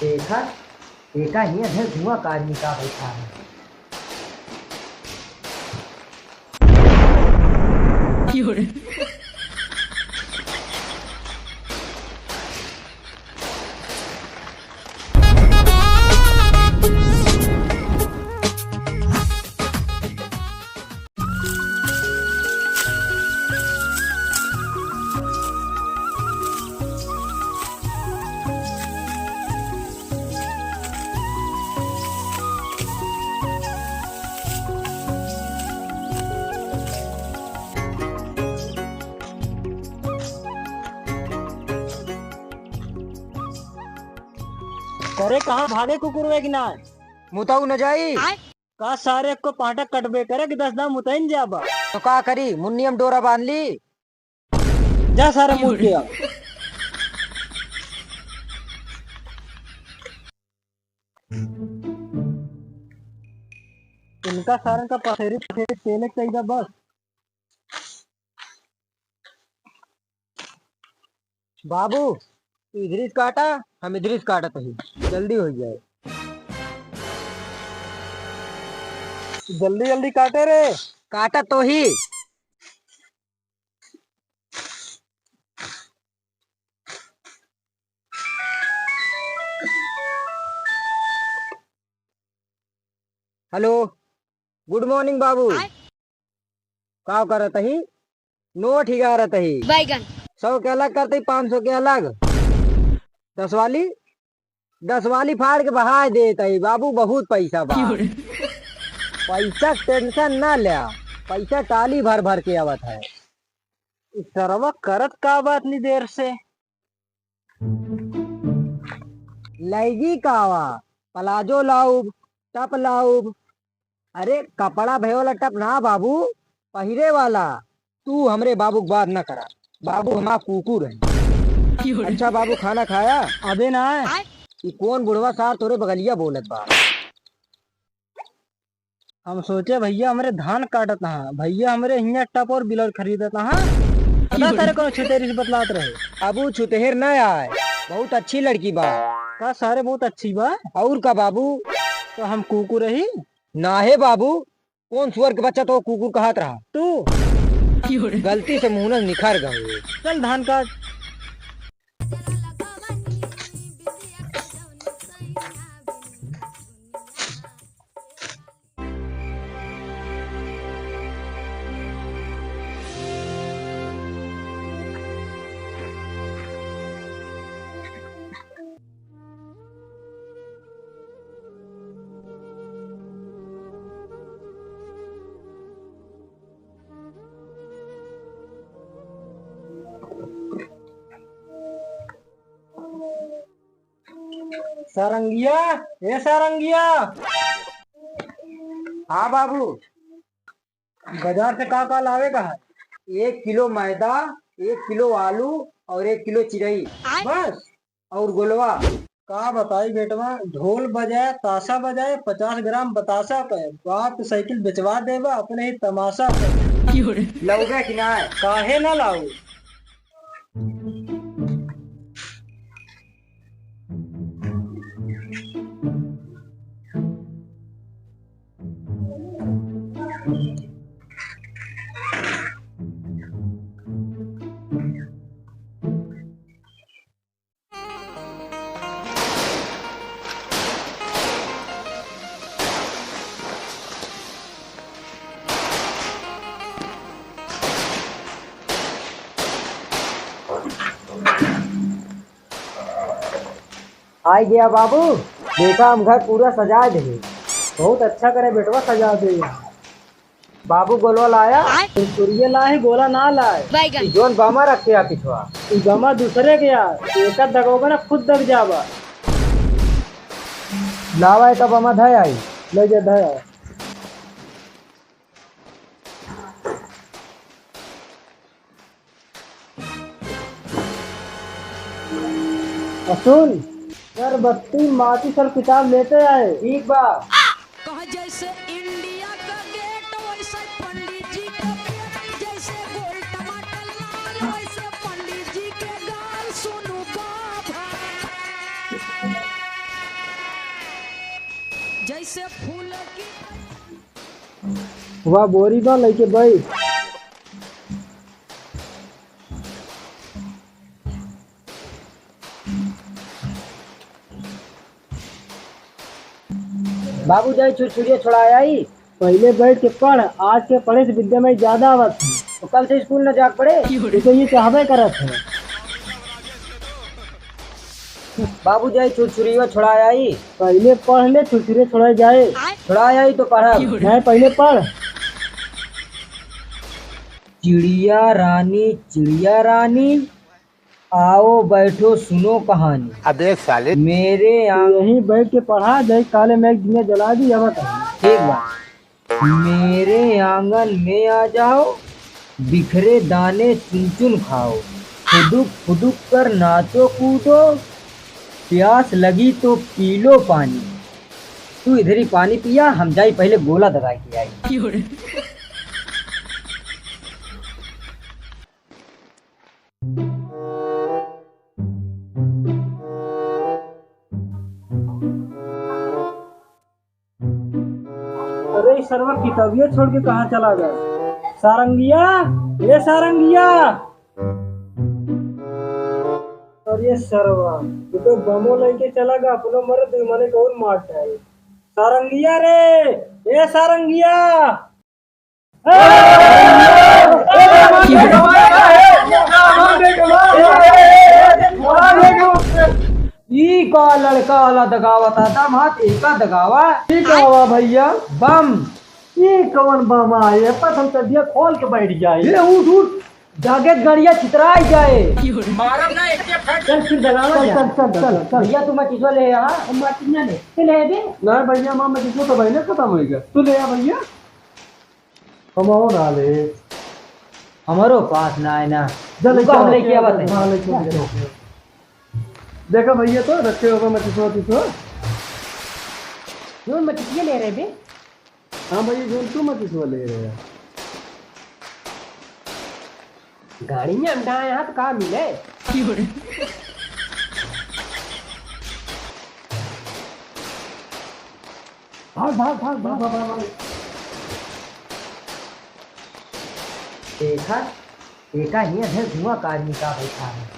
देखा देखा ही अधर धुआं कार निकाल बैठा है। करे कहाँ भागे कुकुर वे ना मुताऊ न जाई का सारे को पाटा कटबे करे कि 10 दाम मुतैन जाबा तो का करी, मुन्नियम डोरा बांध ली। जा सारे मुत के आ। इनका सारन का पथेरी पथेरी तेल चाहिए बस। बाबू तू इधरिस काटा, हम इधरिस काटत ही, जल्दी हो जाए। जल्दी जल्दी काटे रे। काटा तो ही। हेलो, गुड मॉर्निंग बाबू। का करत ही? नोट ही गारत ही। बैगन 100 के अलग करते, 500 के अलग। 10 वाली फाड़ के बहा देता ही बाबू, बहुत पैसा बा। पैसा टेंशन ना ले, पैसा टाली भर भर के आवत है। सरवा करत का बात नहीं देर से। लैगी कावा, पलाजो लाऊब, टप लाऊब। अरे कपड़ा भे वाला टप ना बाबू, पहिरे वाला। तू हमरे बाबू की बात ना करा, बाबू हमारा कुकुर है। अच्छा बाबू, खाना खाया? अबे ना कि कौन बुढ़वा सार तोरे बगलिया बोलत बा? हम सोचे भैया हमरे धान काटत हा, भैया हमरे हिया टप और बिलर खरीदत हा। पता तेरे को छुतेरी से बतलात रहे। बाबू छुतेहर न आए, बहुत अच्छी लड़की बा। का सारे बहुत अच्छी बा। और का बाबू? तो हम कुकुर ही ना है बाबू, कौन सुअर के बच्चा तो कुकुर कहत रहा? तू गलती से मुंह निखर गए। चल धान काट। सारंगिया, ये सारंगिया। हाँ बाबू। बाजार से का लावे का है? 1 किलो मैदा, 1 किलो आलू और 1 किलो चिरई बस। और गोलवा। का बताई बेटवा, ढोल बजाए ताशा बजाए 50 ग्राम बतासा पे बाप साइकिल बेचवा देवा अपने ही तमाशा पे। लौगे कि ना? काहे ना लाऊ। आ गया बाबू, देखा हम घर पूरा सजा दे। बहुत अच्छा करे बेटवा, सजा दे। बाबू गोलवा लाया? तुरिये लाए गोला ना लाए। बैगन जोन बामा रखे आ पिछवा। गमा दूसरे के यार, एक दगोगे ना खुद दग जावा। लावा का बामा धय आई, ले जा धया। सुन, सर बत्ती माटी सर किताब लेते आए। ठीक बा। कहा जैसे इंडिया का गेट वैसे पंडित जी का पेट, जैसे गोल टमाटर लाल वैसे पंडित जी के गाल। सुनो बाबा जैसे फूल की वह बोरी बा लेके भाई। बाबू जाई छुरछुरिया छुड़ाया ही। पहले बैठ के पढ़, आज के पढ़े से विद्या में ज्यादा आवत है। तो कल से स्कूल न जाग पड़े। तू तो ये चाहबे करत है। बाबू जाई छुरछुरिया छुड़ाया ही। पहले पढ़ ले, छुरछुरे छोड़े जाए। छुड़ाया ही तो पढ़ा। नहीं, पहले पढ़। चिड़िया रानी आओ बैठो सुनो कहानी। अबे साले मेरे यहीं बैठ के पढ़ा जाए, काले में एक दिया जला दी अब। ठीक बा। मेरे आंगन में आ जाओ, बिखरे दाने चुन चुन खाओ, फुदुक फुदुक कर नाचो कूदो, प्यास लगी तो पी लो पानी। तू इधर ही पानी पिया, हम जाई पहले गोला दगा के आई। अरे इस सर्वर की तबीयत छोड़ के कहाँ चला गया? सारंगिया, ये सारंगिया। अरे सर्वा, तू तो बमो लेके चला गया, अपनो मरे तो मने कौन मारता है? सारंगिया रे, ये सारंगिया। ई का लड़का वाला दगावा था, दम हाथ एका दगावा। ठीक है भैया। बम ये कौन बम आए? प्रथम तबिया खोल के बैठ जाए। ये उठ उठ, जागे गड़िया चितराई जाए। चल फिर दगावा। चल चल चल चल। भैया तू मैं किसो ले यहाँ मटिया ले ले दे। नहीं भैया, माँ मैं किसको तो बहने खत्म हो गया। तू ले आ भैया, हम और डाले। हमारो पास ना है ना, जल्दी रुको, हम लेके आवा थे। हाँ, लेके आओ। देखा भैया, तो रखे होगा मैं किसो किसो। क्यों मटिया ले रहे बे? हाँ भैया, जो तू मैं किसो ले रहे हैं। गाड़ी में अंडा यहाँ तो कहाँ मिले? भाग भाग भाग भाग भाग भाग। देखा देखा ही अधर धुआं कारनी का बैठा है।